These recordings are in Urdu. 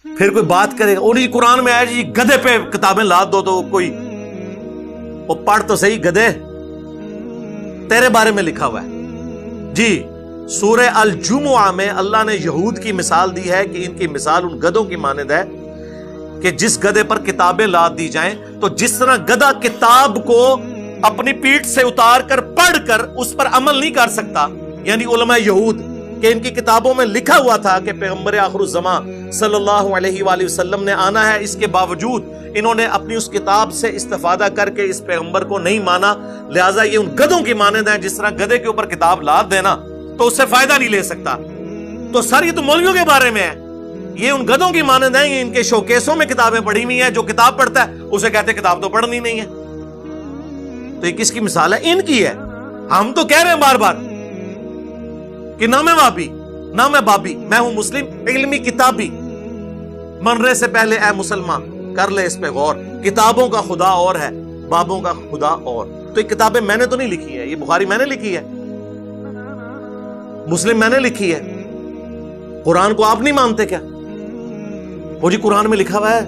پھر کوئی بات کرے گا اور یہ قرآن میں آیا جی گدھے پہ کتابیں لاد دو تو کوئی وہ پڑھ تو صحیح گدھے، تیرے بارے میں لکھا ہوا ہے جی۔ سورہ الجمعہ میں اللہ نے یہود کی مثال دی ہے کہ ان کی مثال ان گدھوں کی مانند ہے کہ جس گدھے پر کتابیں لاد دی جائیں تو جس طرح گدھا کتاب کو اپنی پیٹھ سے اتار کر پڑھ کر اس پر عمل نہیں کر سکتا، یعنی علماء یہود کہ ان کی کتابوں میں لکھا ہوا تھا کہ پیغمبر آخر الزمان صلی اللہ علیہ وآلہ وسلم نے آنا ہے، اس کے باوجود انہوں نے اپنی اس کتاب سے استفادہ کر کے اس پیغمبر کو نہیں مانا، لہٰذا یہ ان گدھوں کی مانند ہیں۔ جس طرح گدھے کے اوپر کتاب لاد دینا تو اس سے فائدہ نہیں لے سکتا، تو سر یہ تو مولویوں کے بارے میں ہے، یہ ان گدھوں کی مانند ہیں، یہ ان کے شوکیسوں میں کتابیں پڑھی ہوئی ہیں، جو کتاب پڑھتا ہے اسے کہتے ہیں کتاب تو پڑھنی نہیں ہے۔ تو یہ کس کی مثال ہے؟ ان کی ہے۔ ہم تو کہہ رہے ہیں بار بار کہ نہ میں وابی نہ میں بابی، میں ہوں مسلم علمی کتابی۔ مرنے سے پہلے اے مسلمان کر لے اس پہ غور، کتابوں کا خدا اور ہے، بابوں کا خدا اور۔ تو یہ کتابیں میں نے تو نہیں لکھی ہے، یہ بخاری میں نے لکھی ہے، مسلم میں نے لکھی ہے، قرآن کو آپ نہیں مانتے کیا؟ وہ جی قرآن میں لکھا ہوا ہے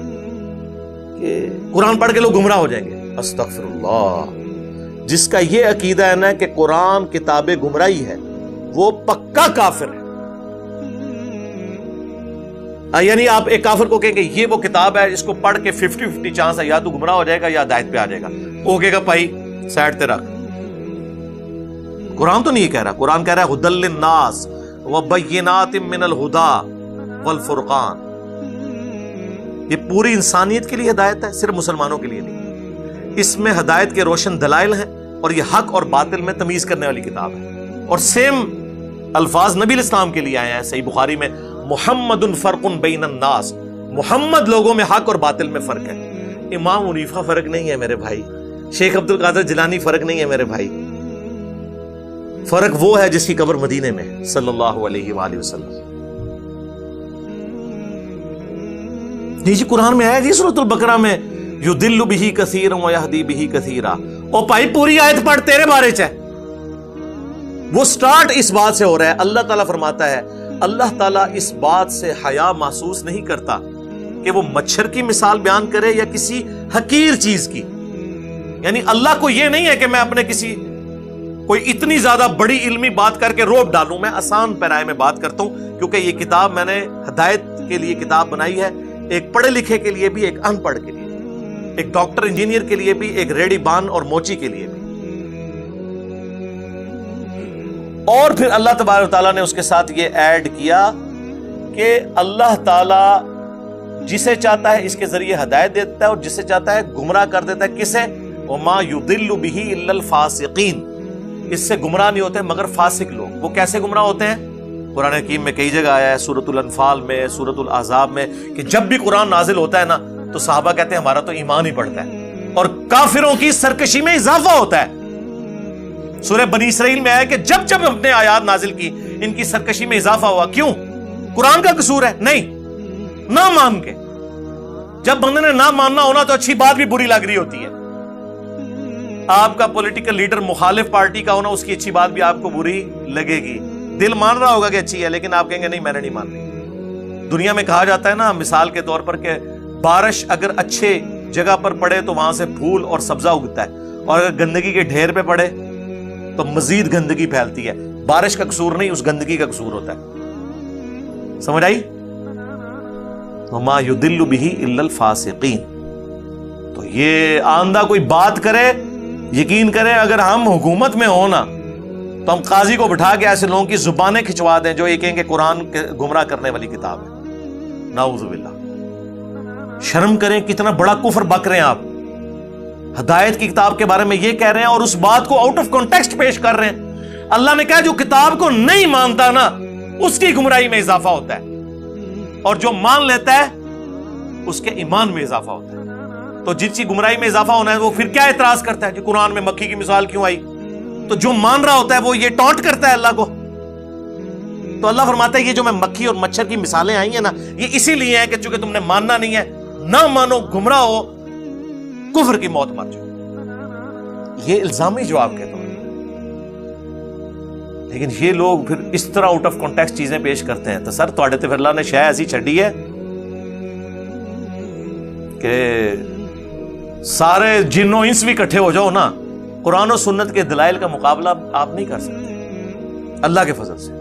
کہ قرآن پڑھ کے لوگ گمراہ ہو جائیں گے۔ استغفر اللہ۔ جس کا یہ عقیدہ ہے نا کہ قرآن کتاب گمراہی ہے وہ پکا کافر ہے۔ یعنی آپ ایک کافر کو کہیں گے یہ وہ کتاب ہے جس کو پڑھ کے 50-50 چانس ہے، یا تو گمراہ ہو جائے گا یا ہدایت پہ آ جائے گا، وہ کہے گا بھائی سائڈ تے رکھ، قرآن تو نہیں کہہ رہا، قرآن کہہ رہا ہے ھدی للناس وبینات من الھدی والفرقان۔ یہ پوری انسانیت کے لیے ہدایت ہے، صرف مسلمانوں کے لیے نہیں۔ اس میں ہدایت کے روشن دلائل ہیں اور یہ حق اور باطل میں تمیز کرنے والی کتاب ہے، اور سیم الفاظ نبی الاسلام کے لیے آئے ہیں صحیح بخاری میں، محمد فرق بین الناس، محمد لوگوں میں حق اور باطل میں فرق ہے۔ امام حنیفہ فرق نہیں ہے میرے بھائی، شیخ عبد القادر جیلانی فرق نہیں ہے میرے بھائی، فرق وہ ہے جس کی قبر مدینے میں صلی اللہ علیہ وآلہ وسلم۔ جی قرآن میں آیا جی سورۃ البقرہ میں یضل بہ کثیرا ویہدی بہ کثیرا، او بھائی پوری آیت پڑھ تیرے بارے چ ہے۔ وہ سٹارٹ اس بات سے ہو رہا ہے، اللہ تعالیٰ فرماتا ہے اللہ تعالیٰ اس بات سے حیا محسوس نہیں کرتا کہ وہ مچھر کی مثال بیان کرے یا کسی حقیر چیز کی، یعنی اللہ کو یہ نہیں ہے کہ میں اپنے کسی کوئی اتنی زیادہ بڑی علمی بات کر کے روب ڈالوں، میں آسان پیرائے میں بات کرتا ہوں، کیونکہ یہ کتاب میں نے ہدایت کے لیے کتاب بنائی ہے، ایک پڑھے لکھے کے لیے بھی، ایک ان پڑھ کے لیے، ایک ڈاکٹر انجینئر کے لیے بھی، ایک ریڈی بان اور موچی کے لیے بھی۔ اور پھر اللہ تبارک و تعالیٰ نے اس کے ساتھ یہ ایڈ کیا کہ اللہ تعالیٰ جسے چاہتا ہے اس کے ذریعے ہدایت دیتا ہے اور جسے چاہتا ہے گمراہ کر دیتا ہے۔ کسے؟ وما یضل بہ الا الفاسقین، اس سے گمراہ نہیں ہوتے مگر فاسق لوگ۔ وہ کیسے گمراہ ہوتے ہیں؟ قرآن حکیم میں کئی جگہ آیا ہے، سورۃ الانفال میں، سورۃ الاحزاب میں، کہ جب بھی قرآن نازل ہوتا ہے نا تو صحابہ کہتے ہیں ہمارا تو ایمان ہی بڑھتا ہے، اور کافروں کی سرکشی میں اضافہ ہوتا ہے۔ سورہ بنی اسرائیل میں آیا کہ جب جب ہم نے آیات نازل کی ان کی سرکشی میں اضافہ ہوا۔ کیوں؟ قرآن کا قصور ہے؟ نہیں، نہ مان کے۔ جب بندے نے نہ ماننا ہونا تو اچھی بات بھی بری لگ رہی ہوتی ہے۔ آپ کا پولیٹیکل لیڈر مخالف پارٹی کا ہونا، اس کی اچھی بات بھی آپ کو بری لگے گی، دل مان رہا ہوگا کہ اچھی ہے، لیکن آپ کہیں گے نہیں میں نے نہیں ماننی۔ دنیا میں کہا جاتا ہے نا مثال کے طور پر کہ بارش اگر اچھے جگہ پر پڑے تو وہاں سے پھول اور سبزہ اگتا ہے، اور اگر گندگی کے ڈھیر پہ پڑے تو مزید گندگی پھیلتی ہے۔ بارش کا قصور نہیں، اس گندگی کا قصور ہوتا ہے۔ سمجھ آئی؟ وما یضل بہ الا الفاسقین۔ تو یہ آندہ کوئی بات کرے، یقین کریں اگر ہم حکومت میں ہوں نا تو ہم قاضی کو بٹھا کے ایسے لوگوں کی زبانیں کھچوا دیں جو یہ کہیں کہ قرآن گمراہ کرنے والی کتاب ہے۔ نعوذ باللہ۔ شرم کریں، کتنا بڑا کفر بک رہے ہیں آپ، ہدایت کی کتاب کے بارے میں یہ کہہ رہے ہیں اور اس بات کو آؤٹ آف کانٹیکسٹ پیش کر رہے ہیں۔ اللہ نے کہا جو کتاب کو نہیں مانتا نا اس کی گمراہی میں اضافہ ہوتا ہے، اور جو مان لیتا ہے اس کے ایمان میں اضافہ ہوتا ہے۔ تو جن کی گمراہی میں اضافہ ہونا ہے وہ پھر کیا اعتراض کرتا ہے کہ قرآن میں مکھی کی مثال کیوں آئی؟ تو جو مان رہا ہوتا ہے وہ یہ ٹانٹ کرتا ہے اللہ کو۔ تو اللہ فرماتا ہے یہ جو میں مکھی اور مچھر کی مثالیں آئی ہیں نا یہ اسی لیے ہیں کہ چونکہ تم نے ماننا نہیں ہے، نہ مانو، گمراہ ہو، کفر کی موت مر جاؤ۔ یہ الزامی جواب کہتا ہوں۔ لیکن یہ لوگ پھر اس طرح آؤٹ آف کانٹیکسٹ چیزیں پیش کرتے ہیں۔ تو سر تواڈے تے پھر اللہ نے شے ایسی چھڈی ہے کہ سارے جن و انس بھی اکٹھے ہو جاؤ نا، قرآن و سنت کے دلائل کا مقابلہ آپ نہیں کر سکتے اللہ کے فضل سے۔